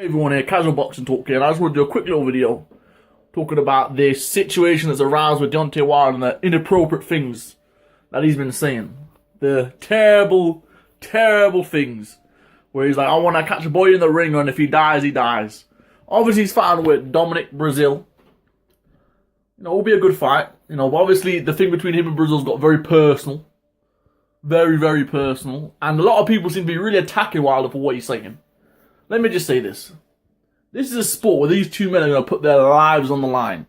Hey everyone here, Casual Boxing Talk here, and I just want to do a quick little video talking about this situation that's aroused with Deontay Wilder and the inappropriate things that he's been saying. The terrible, terrible things where he's like, I want to catch a boy in the ring and if he dies, he dies. Obviously he's fighting with Dominic Brazil. You know, it'll be a good fight. You know, but obviously the thing between him and Brazil's got very personal. Very, very personal. And a lot of people seem to be really attacking Wilder for what he's saying. Let me just say this. This is a sport where these two men are going to put their lives on the line.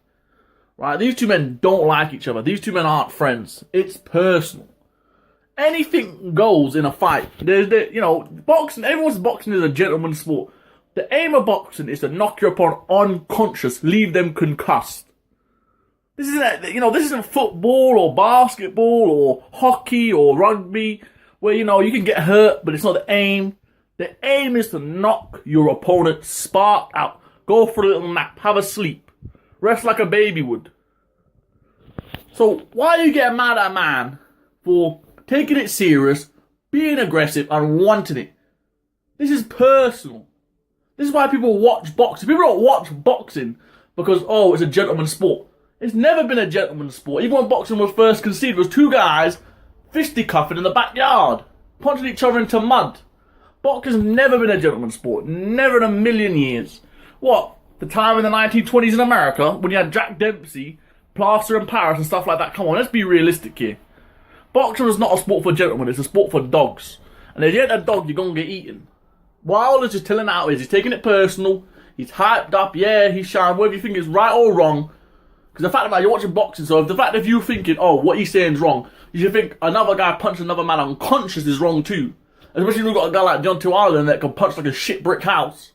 Right? These two men don't like each other. These two men aren't friends. It's personal. Anything goes in a fight. Boxing, everyone's boxing is a gentleman's sport. The aim of boxing is to knock your opponent unconscious, leave them concussed. This isn't football or basketball or hockey or rugby where, you can get hurt, but it's not the aim. The aim is to knock your opponent spark out. Go for a little nap. Have a sleep. Rest like a baby would. So why are you getting mad at a man for taking it serious, being aggressive, and wanting it? This is personal. This is why people watch boxing. People don't watch boxing because, it's a gentleman's sport. It's never been a gentleman's sport. Even when boxing was first conceived, it was two guys fisticuffing in the backyard, punching each other into mud. Boxing's never been a gentleman's sport. Never in a million years. What? The time in the 1920s in America, when you had Jack Dempsey, Plaster in Paris and stuff like that. Come on, let's be realistic here. Boxing is not a sport for gentlemen, it's a sport for dogs. And if you hit a dog, you're going to get eaten. Wilder's just telling out he's taking it personal. He's hyped up, yeah, he's shouting, whether you think it's right or wrong. Because the fact that you're watching boxing, so if you're thinking, what he's saying is wrong, you should think another guy punching another man unconscious is wrong too. Especially when you've got a guy like Deontay Wilder that can punch like a shit brick house.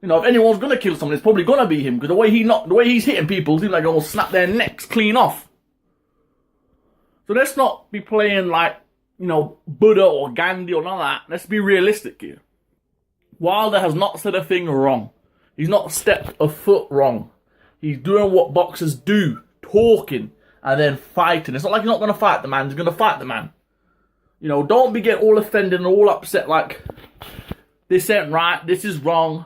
If anyone's gonna kill someone, it's probably gonna be him because the way he's hitting people, seems like he'll snap their necks clean off. So let's not be playing like Buddha or Gandhi or none of that. Let's be realistic here. Wilder has not said a thing wrong. He's not stepped a foot wrong. He's doing what boxers do, talking and then fighting. It's not like he's not gonna fight the man. He's gonna fight the man. Don't be getting all offended and all upset like, this ain't right, this is wrong.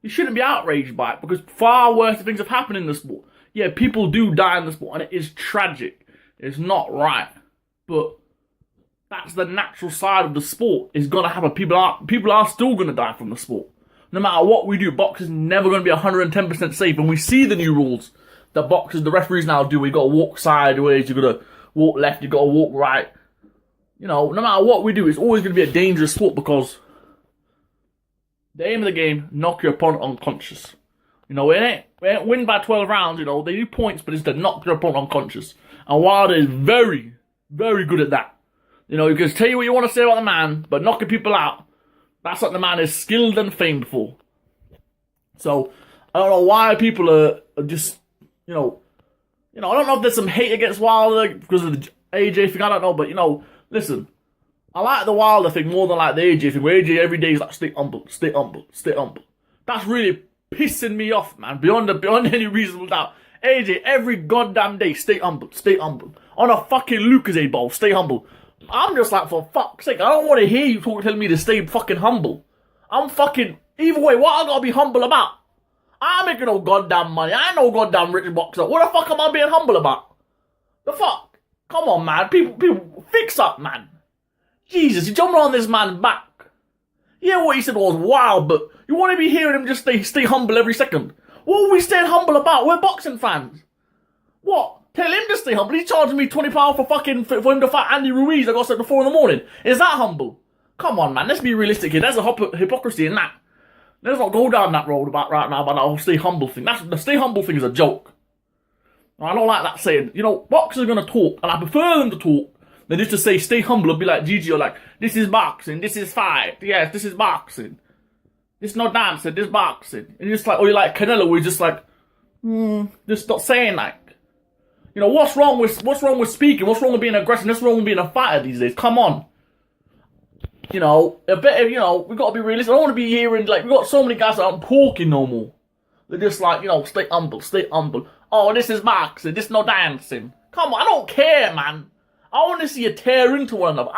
You shouldn't be outraged by it because far worse things have happened in the sport. Yeah, people do die in the sport and it is tragic. It's not right. But that's the natural side of the sport. It's going to happen. People are still going to die from the sport. No matter what we do, boxing's never going to be 110% safe. And we see the new rules that the referees now do. You've got to walk sideways, you've got to walk left, you've got to walk right. No matter what we do, it's always going to be a dangerous sport because the aim of the game, knock your opponent unconscious. It ain't win by 12 rounds, they do points, but it's to knock your opponent unconscious. And Wilder is very, very good at that. You can tell you what you want to say about the man, but knocking people out, that's what the man is skilled and famed for. So, I don't know why people are just, I don't know if there's some hate against Wilder because of the AJ thing, I don't know, but listen, I like the Wilder thing more than like the AJ thing, where AJ every day is like, stay humble, stay humble, stay humble. That's really pissing me off, man, beyond any reasonable doubt. AJ, every goddamn day, stay humble, stay humble. On a fucking Lucasade ball, stay humble. I'm just like, for fuck's sake, I don't want to hear you telling me to stay fucking humble. Either way, what I gotta be humble about? I ain't making no goddamn money, I ain't no goddamn rich boxer. What the fuck am I being humble about? The fuck? Come on, man. People, fix up, man. Jesus, you jumping on this man's back. Yeah, what he said was wild, but you want to be hearing him just stay humble every second. What are we staying humble about? We're boxing fans. What? Tell him to stay humble. He's charging me £20 for him to fight Andy Ruiz. I got said before in the morning. Is that humble? Come on, man. Let's be realistic here. There's a hypocrisy in that. Let's not go down that road right now about that whole stay humble thing. The stay humble thing is a joke. I don't like that saying. Boxers are going to talk, and I prefer them to talk than just to say, stay humble, and be like Gigi, or like, this is boxing, this is fight, yes, this is boxing. This no dancing, this boxing. And you're just like, or you're like Canelo, where you're just like, just not saying like. What's wrong with speaking? What's wrong with being aggressive? What's wrong with being a fighter these days? Come on. We got to be realistic. I don't want to be hearing, like, we got so many guys that aren't talking no more. They're just like, stay humble, stay humble. Oh, this is boxing, this no dancing. Come on, I don't care, man. I want to see you tear into one another.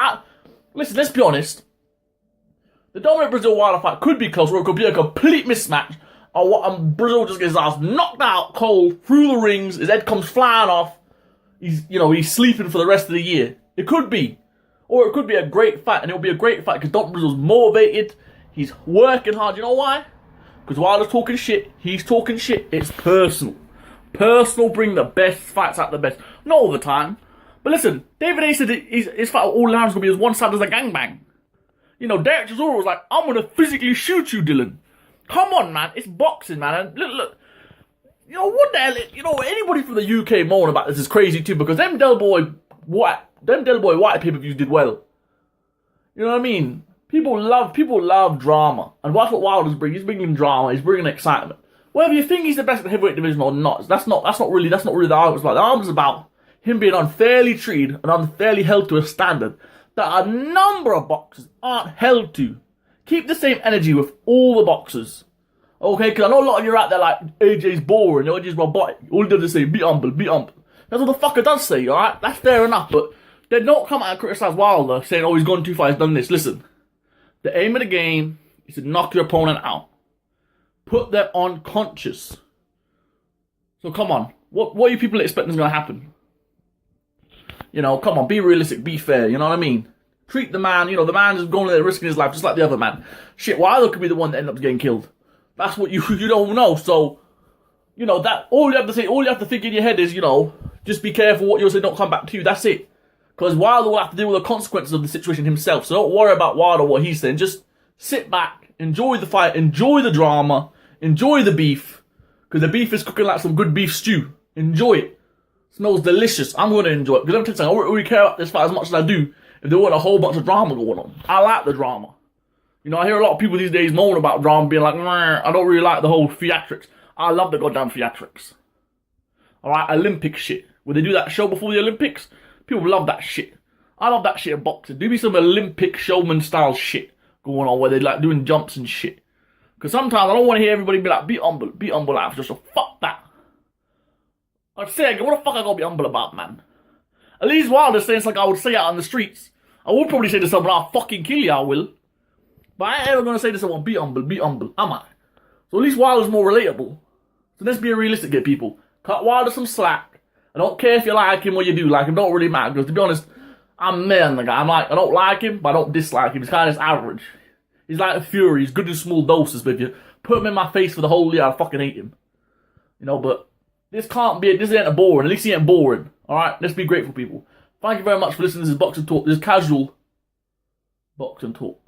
Listen, let's be honest. The Dominic Brazil Wilder fight could be close, or it could be a complete mismatch. Or what? Brazil just gets his ass knocked out cold through the rings. His head comes flying off. He's sleeping for the rest of the year. It could be, or it could be a great fight, and it'll be a great fight because Dominic Brazil's motivated. He's working hard. You know why? Because Wilder's talking shit. He's talking shit. It's personal. Personal bring the best fights out the best. Not all the time. But listen, David A said his fight all rounds going to be as one side as a gangbang. Derek Chisora was like, I'm going to physically shoot you, Dylan. Come on, man. It's boxing, man. And look. What the hell? Anybody from the UK moan about this is crazy too, because them Del Boy White pay-per-views did well. You know what I mean? People love drama. And that's what Wilder's bringing. He's bringing drama. He's bringing excitement. Whether you think he's the best at the heavyweight division or not, that's not really the argument. The argument's about him being unfairly treated and unfairly held to a standard that a number of boxers aren't held to. Keep the same energy with all the boxers. Okay, because I know a lot of you are out there like, AJ's boring, AJ's robotic. All he does is say, be humble, be humble. That's what the fucker does say, alright? That's fair enough, but they don't come out and criticise Wilder saying, oh, he's gone too far, he's done this. Listen, the aim of the game is to knock your opponent out. Put them unconscious. So come on, what are you people expecting is going to happen? Come on, be realistic, be fair, you know what I mean? Treat the man, the man is going there risking his life just like the other man. Shit, Wilder could be the one that ends up getting killed. That's what you don't know, so, that, all you have to think in your head is, just be careful what you say, don't come back to you, that's it. Because Wilder will have to deal with the consequences of the situation himself, so don't worry about Wilder, what he's saying, just sit back, enjoy the fight, enjoy the drama, enjoy the beef, because the beef is cooking like some good beef stew. Enjoy it. It smells delicious. I'm going to enjoy it, because let me tell you something, I wouldn't really care about this fight as much as I do if there weren't a whole bunch of drama going on. I like the drama. I hear a lot of people these days moan about drama, being like, I don't really like the whole theatrics. I love the goddamn theatrics. Alright, Olympic shit. When they do that show before the Olympics, people love that shit. I love that shit in boxing. Do be some Olympic showman style shit going on where they like doing jumps and shit. Because sometimes I don't want to hear everybody be like, be humble life. Just so fuck that. I'd say again, what the fuck I gotta be humble about, man? At least Wilder's saying something I would say out on the streets. I would probably say to someone, I'll fucking kill you, I will. But I ain't ever gonna say to someone, be humble, am I? So at least Wilder's more relatable. So let's be realistic here, people. Cut Wilder some slack. I don't care if you like him or you do like him, don't really matter. Because to be honest, I'm man the guy. I don't like him, but I don't dislike him. He's kind of just average. He's like a Fury, he's good in small doses, but if you put him in my face for the whole year, I fucking hate him. But this ain't a boring. At least he ain't boring. Alright, let's be grateful, people. Thank you very much for listening to this boxing talk, this casual boxing talk.